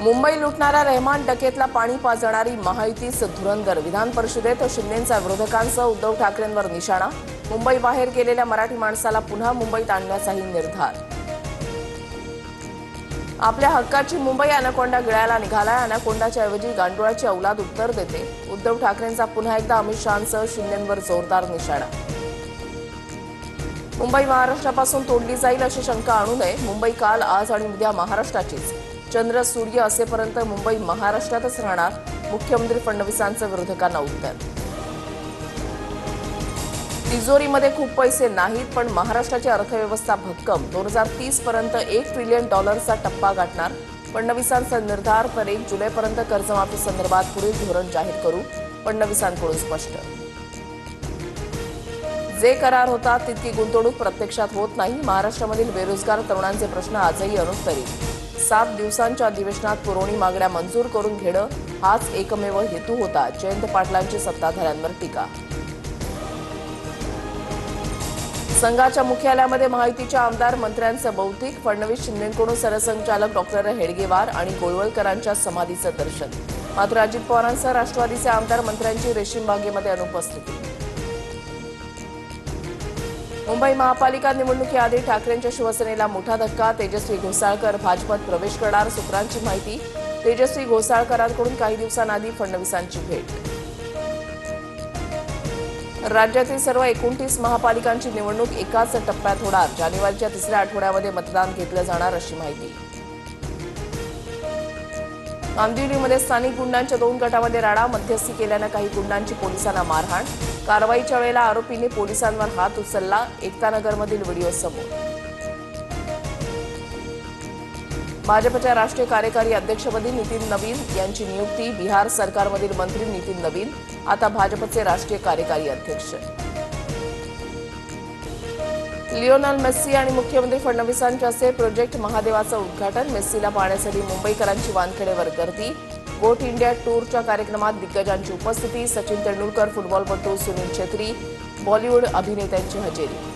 मुंबई लुटणारा रहमान डकेतला पाणी पाजणारी महायुतीच धुरंदर। विधान परिषदेत शिंदेंचा विरोधकांसह उद्धव ठाकरेंवर निशाणा। मुंबई बाहेर गेलेल्या मराठी माणसाला पुन्हा मुंबईत आणण्याचाही निर्धार। आपल्या हक्काची मुंबई अॅनाकोंडा गिळायला निघालाय। अॅनाकोंडाच्या ऐवजी गांडुळाची औलाद उत्तर देते। उद्धव ठाकरेंचा पुन्हा एकदा अमित शहांसह शिंदेंवर जोरदार निशाणा। मुंबई महाराष्ट्रापासून तोडली जाईल अशी शंका आणू नये। मुंबई काल आज आणि उद्या महाराष्ट्राचीच। चंद्र सूर्य असेपर्यंत मुंबई महाराष्ट्रातच राहणार। मुख्यमंत्री फडणवीसांचं विरोधकांना उत्तर। तिजोरीमध्ये खूप पैसे नाहीत, पण महाराष्ट्राची अर्थव्यवस्था भक्कम। 2030 पर्यंत $1 ट्रिलियन टप्पा गाठणार। फडणवीसांचा निर्धार। तर 1 जुलैपर्यंत कर्जमाफी संदर्भात पुढील धोरण जाहीर करू। फडणवीसांकडून स्पष्ट। जे करार होतात तितकी गुंतवणूक प्रत्यक्षात होत नाही। महाराष्ट्रामधील बेरोजगार तरुणांचे प्रश्न आजही अनुत्तरित। 7 दिवसांच्या अधिवेशनात पुरवणी मागण्या मंजूर करून घेणं हाच एकमेव हेतू होता। जयंत पाटलांची सत्ताधाऱ्यांवर टीका। संघाच्या मुख्यालयामध्ये महायुतीच्या आमदार मंत्र्यांचं बौद्धिक। फडणवीस शिंदेंकडून सरसंघचालक डॉक्टर हेडगेवार आणि गोळवलकरांच्या समाधीचं दर्शन। मात्र अजित पवारांसह राष्ट्रवादीचे आमदार मंत्र्यांची रेशीम बागेमध्ये अनुपस्थिती। मुंबई महापालिका निवडणुकीआधी ठाकरेंच्या शिवसेनेला मोठा धक्का। तेजस्वी घोसाळकर भाजपात प्रवेश करणार। सूत्रांची माहिती। तेजस्वी घोसाळकरांकडून काही दिवसांआधी फडणवीसांची भेट। राज्यातील सर्व 29 महापालिकांची निवडणूक एकाच टप्प्यात होणार। जानेवारीच्या तिसऱ्या आठवड्यामध्ये मतदान घेतलं जाणार अशी माहिती। कांदिवलीमध्ये स्थानिक गुंडांच्या 2 गटामध्ये राडा। मध्यस्थी केल्यानं काही गुंडांची पोलिसांना मारहाण। कारवाईच्या वेळेला आरोपींनी पोलिसांवर हात उचलला। एकतानगरमधील व्हिडिओ समोर। भाजपच्या राष्ट्रीय कार्यकारी अध्यक्षपदी नितीन नवीन यांची नियुक्ती। बिहार सरकारमधील मंत्री नितीन नवीन आता भाजपचे राष्ट्रीय कार्यकारी अध्यक्ष। लिओनेल मेस्सी आणि मुख्यमंत्री फडणवीसांच्या हस्ते प्रोजेक्ट महादेवाचं उद्घाटन। मेस्सीला पाहण्यासाठी मुंबईकरांची वानखेडेवर गर्दी। गोट इंडिया टूरच्या कार्यक्रमात दिग्गजांची उपस्थिती। सचिन तेंडुलकर, फुटबॉलपटू सुनील छेत्री, बॉलिवूड अभिनेत्यांची हजेरी।